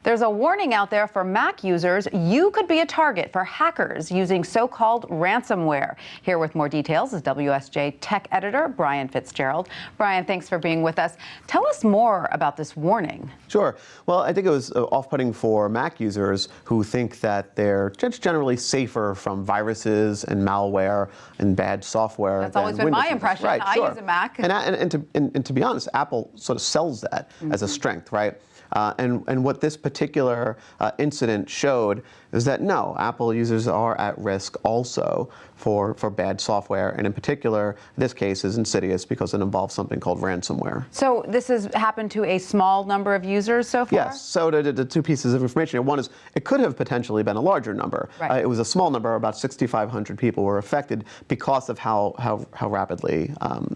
There's a warning out there for Mac users. You could be a target for hackers using so-called ransomware. Here with more details is WSJ tech editor Brian Fitzgerald. Brian, thanks for being with us. Tell us more about this warning. Sure. Well, I think it was off-putting for Mac users who think that they're just generally safer from viruses and malware and bad software. That's always been my impression. Right, sure. I use a Mac. And to be honest, Apple sort of sells that as a strength, right? And what this particular incident showed is that no, Apple users are at risk also for bad software, and in particular, this case is insidious because it involves something called ransomware. So this has happened to a small number of users so far? Yes. So the two pieces of information. One is it could have potentially been a larger number. Right. It was a small number. About 6,500 people were affected because of how rapidly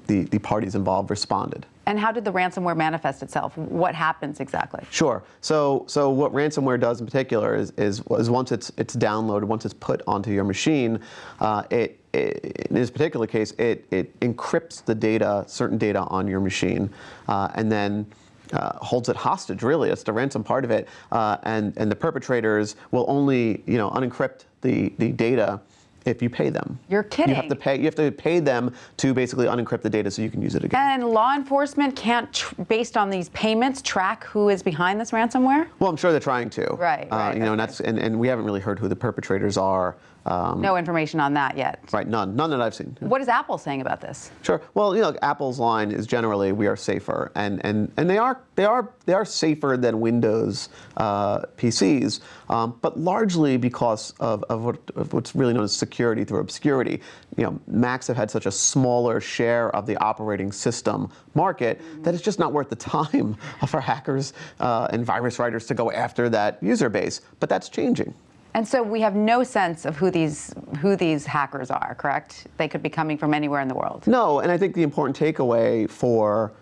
the parties involved responded. And how did the ransomware manifest itself? What happens exactly? Sure. So what ransomware does in particular is once it's downloaded, once it's put onto your machine, in this particular case, it encrypts the data, certain data on your machine, and then holds it hostage. Really, it's the ransom part of it, and the perpetrators will only unencrypt the data if you pay them. You're kidding. You have to pay them to basically unencrypt the data so you can use it again. And law enforcement can't, based on these payments, track who is behind this ransomware? Well, I'm sure they're trying to. Right. And we haven't really heard who the perpetrators are. No information on that yet. Right, none that I've seen. What is Apple saying about this? Sure. Well, Apple's line is generally we are safer, and they are safer than Windows PCs, but largely because of what's really known as security through obscurity. Macs have had such a smaller share of the operating system market that it's just not worth the time for hackers and virus writers to go after that user base. But that's changing. And so we have no sense of who these hackers are, correct? They could be coming from anywhere in the world. No, and I think the important takeaway for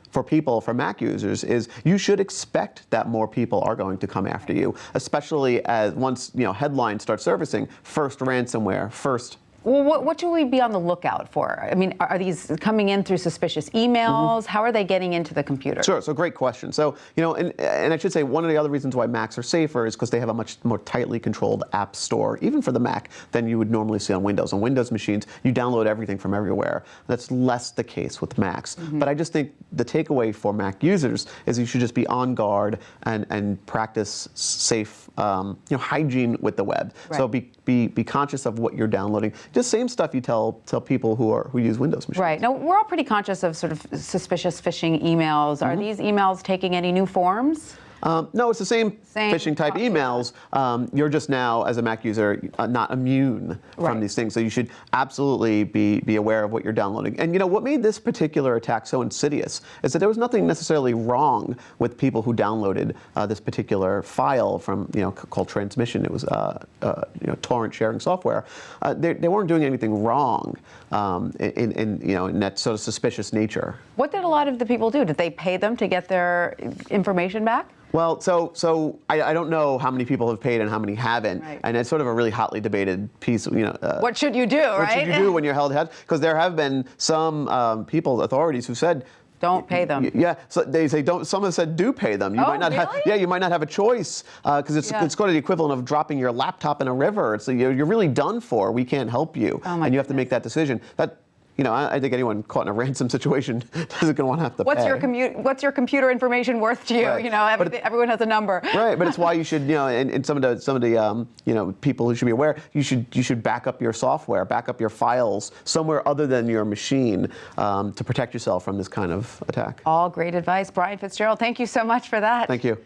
Mac users is you should expect that more people are going to come after you, especially as once headlines start surfacing, first ransomware, first. Well, what should we be on the lookout for? I mean, are these coming in through suspicious emails? How are they getting into the computer? Sure, so great question. So, and I should say one of the other reasons why Macs are safer is because they have a much more tightly controlled app store, even for the Mac, than you would normally see on Windows. On Windows machines, you download everything from everywhere. That's less the case with Macs. But I just think the takeaway for Mac users is you should just be on guard and practice safe hygiene with the web. Right. So be conscious of what you're downloading. Just same stuff you tell people who use Windows machines. Right. Now, we're all pretty conscious of sort of suspicious phishing emails. Are these emails taking any new forms? No, it's the same phishing type emails. You're just now, as a Mac user, not immune from these things. So you should absolutely be aware of what you're downloading. And what made this particular attack so insidious is that there was nothing necessarily wrong with people who downloaded this particular file from called transmission. It was torrent sharing software. They weren't doing anything wrong in that sort of suspicious nature. What did a lot of the people do? Did they pay them to get their information back? Well, so I don't know how many people have paid and how many haven't, and it's sort of a really hotly debated piece. What should you do, right? What should you do when you're held? Because there have been some authorities who said, don't pay them. Yeah, so they say don't. Some have said do pay them. You might not have. Yeah, you might not have a choice because it's kind of the equivalent of dropping your laptop in a river. It's you're really done for. We can't help you, and you have to make that decision. I think anyone caught in a ransom situation isn't going to want to have to pay. What's your computer information worth to you? Right. Everyone has a number. Right, but it's why you should, and some of the people who should be aware, you should back up your software, back up your files somewhere other than your machine to protect yourself from this kind of attack. All great advice. Brian Fitzgerald, thank you so much for that. Thank you.